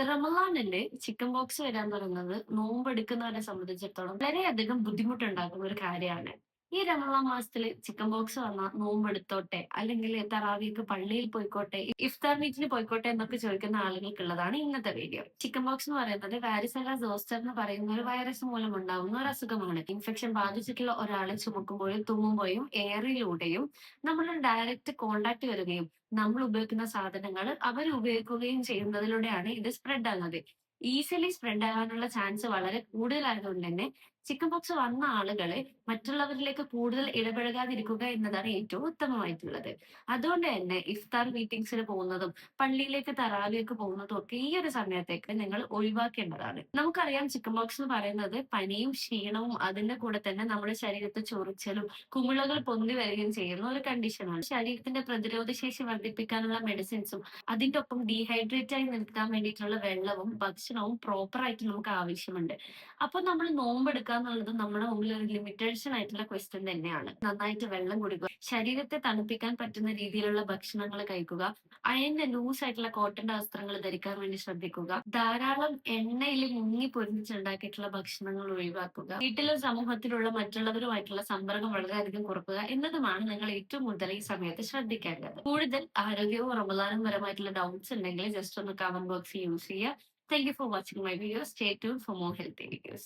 റമളാനില് chicken pox വരാന്ന് പറയുന്നത് നോമ്പെടുക്കുന്നവരെ സംബന്ധിച്ചിടത്തോളം വളരെയധികം ബുദ്ധിമുട്ടുണ്ടാക്കുന്ന ഒരു കാര്യമാണ്. ഈ റമളാൻ മാസത്തില് ചിക്കൻ പോക്സ് വന്നാൽ നോമ്പെടുത്തോട്ടെ, അല്ലെങ്കിൽ തറാവീഹ്ക്ക് പള്ളിയിൽ പോയിക്കോട്ടെ, ഇഫ്താർ മീറ്റിന് പോയിക്കോട്ടെ എന്നൊക്കെ ചോദിക്കുന്ന ആളുകൾക്കുള്ളതാണ് ഇന്നത്തെ വീഡിയോ. ചിക്കൻ പോക്സ് എന്ന് പറയുന്നത് വാരിസെല്ല സോസ്റ്റർ എന്ന് പറയുന്ന ഒരു വൈറസ് മൂലം ഉണ്ടാവുന്ന ഒരു അസുഖമാണ്. ഇൻഫെക്ഷൻ ബാധിച്ചിട്ടുള്ള ഒരാളെ ചുമക്കുമ്പോഴും തുമ്മുമ്പോഴും എയറിലൂടെയും നമ്മൾ ഡയറക്റ്റ് കോണ്ടാക്ട് വരികയും നമ്മൾ ഉപയോഗിക്കുന്ന സാധനങ്ങൾ അവർ ഉപയോഗിക്കുകയും ചെയ്യുന്നതിലൂടെയാണ് ഇത് സ്പ്രെഡ് ആകുന്നത്. ഈസിലി സ്പ്രെഡ് ആകാനുള്ള ചാൻസ് വളരെ കൂടുതലായതുകൊണ്ട് തന്നെ ചിക്കൻ പോക്സ് വന്ന ആളുകളെ മറ്റുള്ളവരിലേക്ക് കൂടുതൽ ഇടപഴകാതിരിക്കുക എന്നതാണ് ഏറ്റവും ഉത്തമമായിട്ടുള്ളത്. അതുകൊണ്ട് തന്നെ ഇഫ്താർ മീറ്റിംഗ്സിന് പോകുന്നതും പള്ളിയിലേക്ക് തറാവിയൊക്കെ പോകുന്നതും ഒക്കെ ഈ ഒരു സമയത്തേക്ക് നിങ്ങൾ ഒഴിവാക്കേണ്ടതാണ്. നമുക്കറിയാം ചിക്കൻ പോക്സ് എന്ന് പറയുന്നത് പനിയും ക്ഷീണവും അതിന്റെ കൂടെ തന്നെ നമ്മുടെ ശരീരത്തിൽ ചൊറിച്ചലും കുമിളകൾ പൊന്തി വരികയും ചെയ്യുന്ന ഒരു കണ്ടീഷനാണ്. ശരീരത്തിന്റെ പ്രതിരോധ ശേഷി വർദ്ധിപ്പിക്കാനുള്ള മെഡിസിൻസും അതിന്റെ ഒപ്പം ഡീഹൈഡ്രേറ്റ് ആയി നിൽക്കാൻ വേണ്ടിയിട്ടുള്ള വെള്ളവും ഭക്ഷണവും പ്രോപ്പർ ആയിട്ട് നമുക്ക് ആവശ്യമുണ്ട്. അപ്പൊ നമ്മൾ നോമ്പെടുക്കുക എന്നുള്ളത് നമ്മുടെ മുമ്പിൽ ഒരു ലിമിറ്റേഷൻ ആയിട്ടുള്ള ക്വസ്റ്റ്യൻ തന്നെയാണ്. നന്നായിട്ട് വെള്ളം കുടിക്കുക, ശരീരത്തെ തണുപ്പിക്കാൻ പറ്റുന്ന രീതിയിലുള്ള ഭക്ഷണങ്ങൾ കഴിക്കുക, അയന്റെ ലൂസ് ആയിട്ടുള്ള കോട്ടന്റെ വസ്ത്രങ്ങൾ ധരിക്കാൻ വേണ്ടി ശ്രദ്ധിക്കുക, ധാരാളം എണ്ണയിൽ മുങ്ങി പൊരിഞ്ഞിട്ടുണ്ടാക്കിയിട്ടുള്ള ഭക്ഷണങ്ങൾ ഒഴിവാക്കുക, വീട്ടിലും സമൂഹത്തിലുള്ള മറ്റുള്ളവരുമായിട്ടുള്ള സമ്പർക്കം വളരെയധികം കുറക്കുക എന്നതുമാണ് നിങ്ങൾ ഏറ്റവും കൂടുതൽ ഈ സമയത്ത് ശ്രദ്ധിക്കേണ്ടത്. കൂടുതൽ ആരോഗ്യവും റമദാനും പരമായിട്ടുള്ള ഡൗട്ട്സ് ഉണ്ടെങ്കിൽ ജസ്റ്റ് ഒന്ന് കമന്റ് ബോക്സ് യൂസ് ചെയ്യുക. Thank you for watching my video. Stay tuned for more healthy videos.